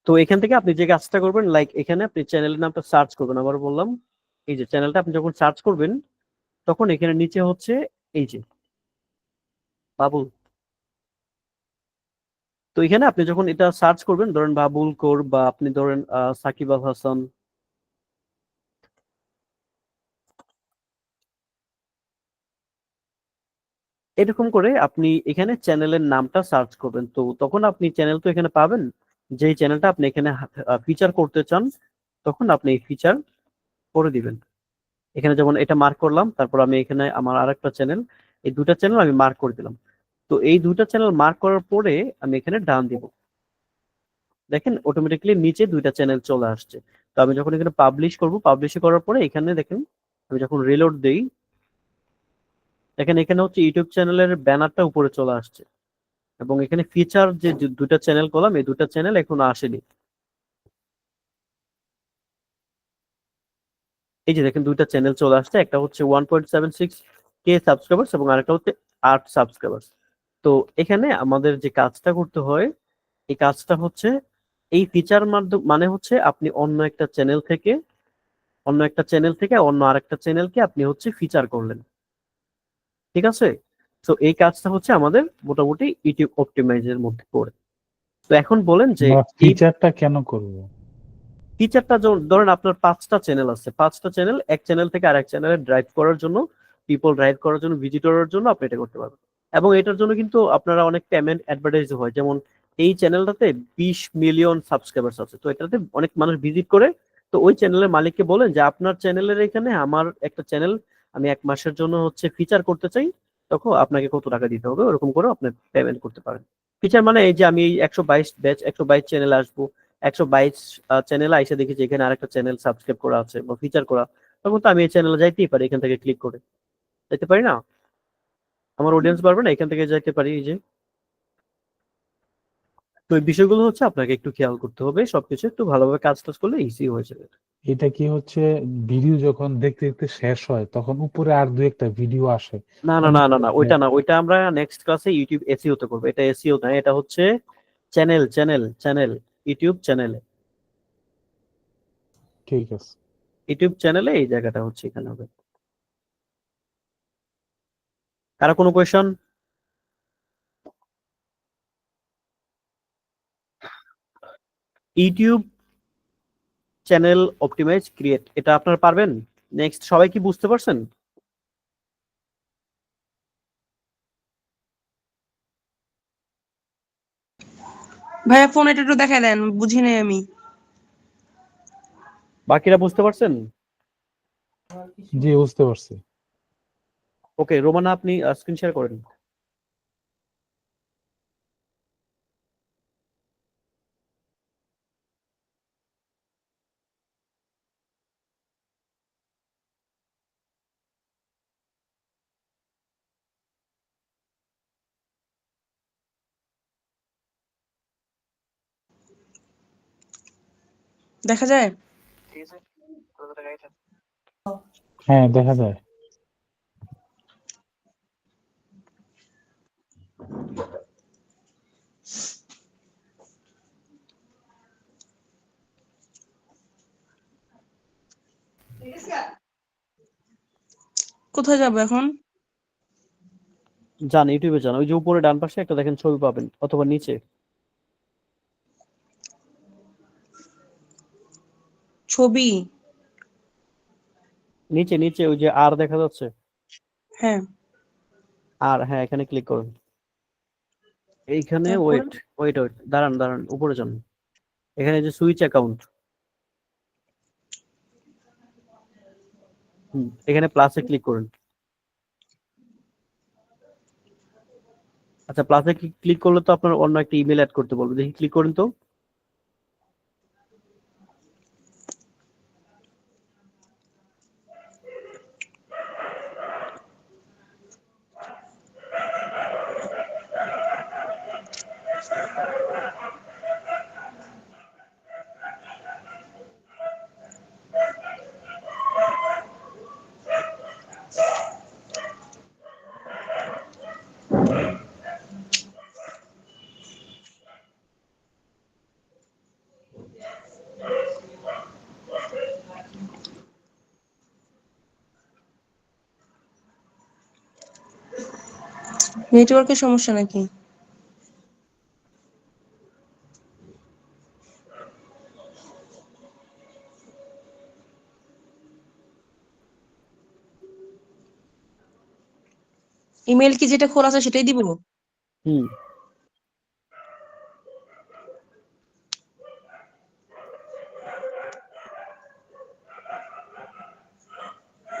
তো এখান থেকে আপনি যে কাজটা করবেন, লাইক এখানে আপনি চ্যানেলের নামটা সার্চ করবেন, আবার বললাম এই যে চ্যানেলটা আপনি যখন সার্চ করবেন, তখন এখানে নিচে হচ্ছে এই যে বাবুল। তো এখানে আপনি যখন এটা সার্চ করবেন, ধরেন বাবুল কোর, বা আপনি ধরেন সাকিব আল হাসান, এরকম করে আপনি এখানে চ্যানেলের নামটা সার্চ করবেন। তো তখন আপনি চ্যানেল তো এখানে পাবেন, যেই চ্যানেলটা আপনি এখানে ফিচার করতে চান, তখন আপনি এই ফিচার করে দিবেন। এখানে যেমন এটা মার্ক করলাম, তারপর আমি এখানে আমার আরেকটা চ্যানেল, এই দুটা চ্যানেল আমি মার্ক করে দিলাম। তো এই দুইটা চ্যানেল মার্ক করার পরে আমি এখানে ডান দিব, দেখেন অটোমেটিক্যালি নিচে দুইটা চ্যানেল চলে আসছে। তো আমি যখন এখানে পাবলিশ করব, পাবলিশ করার পরে এখানে দেখেন আমি যখন রিলোড দেই, দেখেন এখানে হচ্ছে ইউটিউব চ্যানেলের ব্যানারটা উপরে চলে আসছে, এবং এখানে ফিচার যে দুইটা চ্যানেল করলাম, এই দুইটা চ্যানেল এখনো আসেনি। এই যে দেখেন দুইটা চ্যানেল চলে আসছে, একটা হচ্ছে 1.76K সাবস্ক্রাইবার্স, এবং আরেকটা হচ্ছে 8 সাবস্ক্রাইবার্স। তো এখানে আমাদের যে কাজটা করতে হয়, এই কাজটা হচ্ছে এই ফিচার মাধ্যম মানে হচ্ছে আপনি অন্য একটা চ্যানেল থেকে অন্য আরেকটা চ্যানেলকে আপনি হচ্ছে ফিচার করলেন। ঠিক আছে, তো এই কাজটা হচ্ছে আমাদের মোটামুটি ইউটিউব অপটিমাইজের মধ্যে পড়ে। তো এখন বলেন যে
বা
এই
ফিচারটা কেন করব?
ফিচারটা ধরেন আপনার 5টা চ্যানেল আছে, 5টা চ্যানেল এক চ্যানেল থেকে আরেক চ্যানেলে ড্রাইভ করার জন্য, ভিজিটরের জন্য আপনি এটা করতে পারবেন। এবং এটার জন্য কিন্তু আপনারা অনেক পেমেন্ট অ্যাডভার্টাইজ হয়, যেমন এই চ্যানেলটাতে 20 মিলিয়ন সাবস্ক্রাইবার্স আছে, তো এটাতে অনেক মানুষ ভিজিট করে, তো ওই চ্যানেলের মালিককে বলেন যে আপনার চ্যানেলের এখানে আমার একটা চ্যানেল আমি 1 মাসের জন্য হচ্ছে ফিচার করতে চাই, তখন আপনাকে কত টাকা দিতে হবে, ওরকম করে আপনি পেমেন্ট করতে পারেন। ফিচার মানে এই যে আমি এই 122 চ্যানেলে আসবো, 122 চ্যানেলে আইসা দেখি যে এখানে আরেকটা চ্যানেল সাবস্ক্রাইব করা আছে বা ফিচার করা, তখন তো আমি এই চ্যানেলে যাইতেই পারি, এখান থেকে ক্লিক করে যাইতে পারি না? আমার অডিয়েন্স বাড়বে না, এখান থেকে যাইতে পারি এই যে। তো এই বিষয়গুলো হচ্ছে আপনাকে একটু খেয়াল করতে হবে, সবকিছু একটু ভালোভাবে কাজ টাজ করলে ইজি হয়ে যাবে।
এটা কি হচ্ছে ভিডিও যখন দেখতে দেখতে শেষ হয় তখন উপরে আর দু একটা ভিডিও আসে?
না না না না না, ওইটা না, ওইটা আমরা নেক্সট ক্লাসে ইউটিউব এসইও তে করবো। এটা এসইও না, এটা হচ্ছে চ্যানেল ইউটিউব চ্যানেলে,
ঠিক আছে।
ইউটিউব চ্যানেলে এই জায়গাটা হচ্ছে এখানে হবে। কারো কোনো question? YouTube channel optimise create, এটা আপনারা পারবেন? নেক্সট, সবাই কি বুঝতে পারছেন?
ভাইয়া ফোন এটা একটু দেখাই দেন, বুঝি নাই আমি।
বাকিরা বুঝতে পারছেন?
জি, বুঝতে পারছি।
ওকে, রোমানা আপনি স্ক্রিন শেয়ার করেন।
দেখা যায়?
হ্যাঁ, দেখা যায়।
কোথায় যাবো এখন?
যান ইউটিউবে যান, ওই যে উপরে ডান পাশে একটা দেখেন ছবি পাবেন, অথবা নিচে
ছবি?
নিচে নিচে ওই যে আর দেখা যাচ্ছে,
হ্যাঁ।
আর হ্যাঁ এখানে ক্লিক করুন। এইখানে
তারপরে?
ওয়েট ওয়েট ওয়েট, দাঁড়ান দাঁড়ান, উপরে যান। এখানে যে সুইচ অ্যাকাউন্ট, এখানে প্লাসে ক্লিক করুন। আচ্ছা, প্লাসে ক্লিক করলে তো আপনার অন্য একটা ইমেল অ্যাড করতে বলবে, দেখি ক্লিক করুন তো।
নেটওয়ার্কের সমস্যা নাকি? ইমেল কি যেটা খোলা আছে সেটাই দিব?
হুম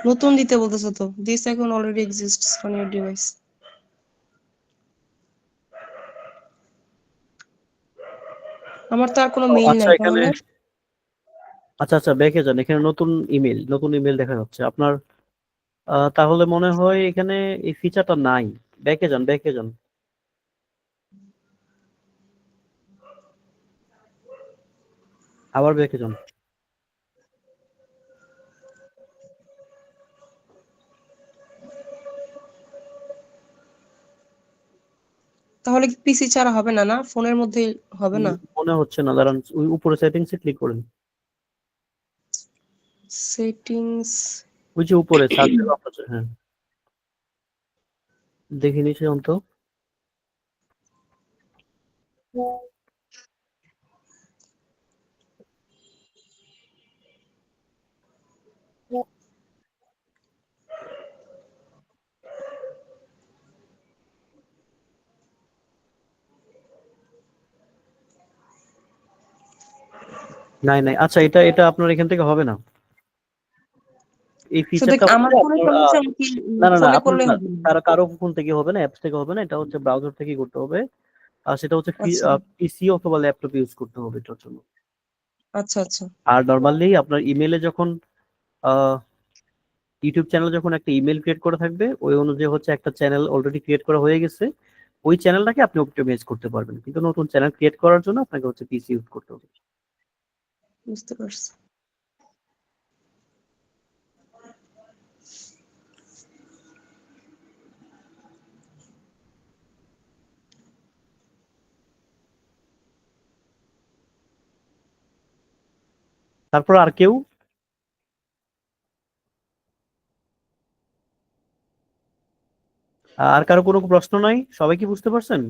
নতুন দিতে বলতেছে তো। This account already exists on your device. আমার তো আর কোনো মেইল
আচ্ছা
নাই
এখানে,
তাহলে।
আচ্ছা আচ্ছা ব্যাকে যান, এখানে নতুন ইমেল দেখা যাচ্ছে আপনার। তাহলে মনে হয় এখানে এই ফিচারটা নাই। ব্যাকে যান। আবার ব্যাকে যান।
তাহলে কি পিসি ছাড়া হবে না? না ফোনের মধ্যে হবে না?
মনে হচ্ছে না, দাঁড়ান ওই উপরে সেটিংসে ক্লিক করুন।
সেটিংস?
ওই যে উপরে সার্চ আছে, হ্যাঁ দেখে নিচ্ছি অন্ত। নাই নাই, আচ্ছা এটা এটা আপনার এখান থেকে হবে না। এই
শুধু
ফিচারটা
আমার
হচ্ছে
ফোনে
আপনার
করলে কি
না না না
ফোনে
আপনার
করলে
না,
হবে না?
কারো ফোন থেকে হবে না, অ্যাপস থেকে হবে না, এটা হচ্ছে ব্রাউজার থেকে করতে হবে। আর সেটা হচ্ছে
আচ্ছা
পিসি অথবা ল্যাপটপ ইউজ করতে হবে এটার জন্য।
আচ্ছা আচ্ছা
আর নরমালি আপনার ইমেলে যখন ইউটিউব চ্যানেল যখন একটা ইমেল ক্রিয়েট করা থাকবে, ওই অনুযায়ী হচ্ছে একটা চ্যানেল অলরেডি ক্রিয়েট করা হয়ে গেছে, ওই চ্যানেলটাকে আপনি অপটিমাইজ করতে পারবেন, কিন্তু নতুন চ্যানেল ক্রিয়েট করার জন্য আপনাকে হচ্ছে পিসি ইউজ করতে হবে।
বুঝতে পারছি।
তারপর আর কেউ? আর কারো কোনো প্রশ্ন নাই? সবাই কি বুঝতে পারছেন?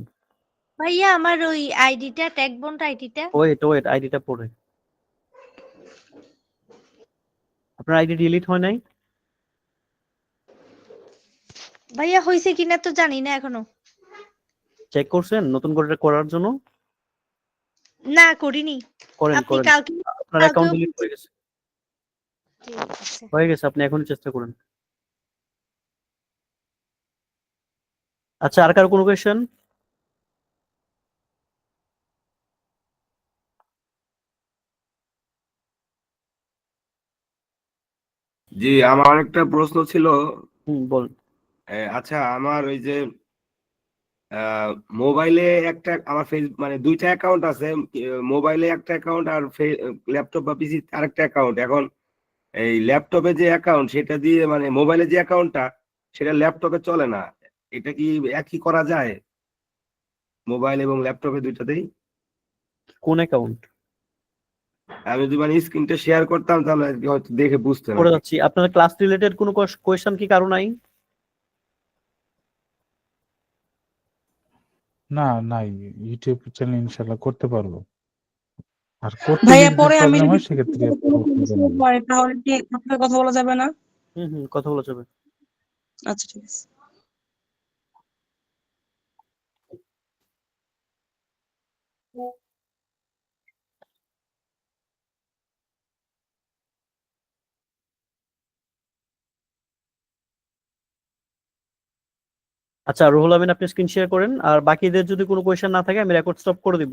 ভাইয়া আমার ওই আইডিটা ট্যাগ বন্ড আইডিটা
ওয়েট ওয়েট, আইডিটা পড়ে, আপনার আইডি ডিলিট হয় নাই?
ভাইয়া হয়েছে কিনা তো জানি না এখনো।
চেক করছেন নতুন করে এটা করার জন্য?
না করিনি।
করেন
আপনি
করেন,
কালকে
আপনার অ্যাকাউন্ট ডিলিট হয়ে গেছে,
ঠিক আছে।
হয়ে গেছে, আপনি এখনই চেষ্টা করেন। আচ্ছা আর কারো কোনো কোয়েশ্চেন?
জি, আমার একটা প্রশ্ন ছিল।
বলুন।
আচ্ছা, আমার ওই যে আহ, মোবাইলে একটা আমার মানে দুইটা অ্যাকাউন্ট আছে। মোবাইলে একটা অ্যাকাউন্ট আর ল্যাপটপ বা পিসি আরেকটা অ্যাকাউন্ট। এখন এই ল্যাপটপে যে অ্যাকাউন্ট সেটা দিয়ে মানে মোবাইলে যে অ্যাকাউন্টটা সেটা ল্যাপটপে চলে না। এটা কি একই করা যায় মোবাইল এবং ল্যাপটপে দুইটাতেই?
কোন অ্যাকাউন্ট?
আমি যদি মানে স্ক্রিনটা শেয়ার করতাম তাহলে আর কি হয়তো দেখে বুঝতেন আর
করে
কি।
যাচ্ছি। আপনার ক্লাস রিলেটেড কোনো কোয়েশ্চেন কি কারো নাই?
না, নাই। ইউটিউব চ্যানেল ইনশাল্লাহ করতে পারবো। আর করতে
ভাইয়া
যদি
পরে আমি
প্রবলেম
যদি
হয় সেক্ষেত্রে পরবর্তী জানাবো।
হয় তাহলে কি আপনার কথা বলা যাবে না?
কথা বলা যাবে।
আচ্ছা ঠিক আছে।
আচ্ছা রুহুল আমিন, আপনি স্ক্রিন শেয়ার করেন, আর বাকিদের যদি কোনো কোয়েশ্চেন না থাকে আমি রেকর্ড স্টপ করে দিব।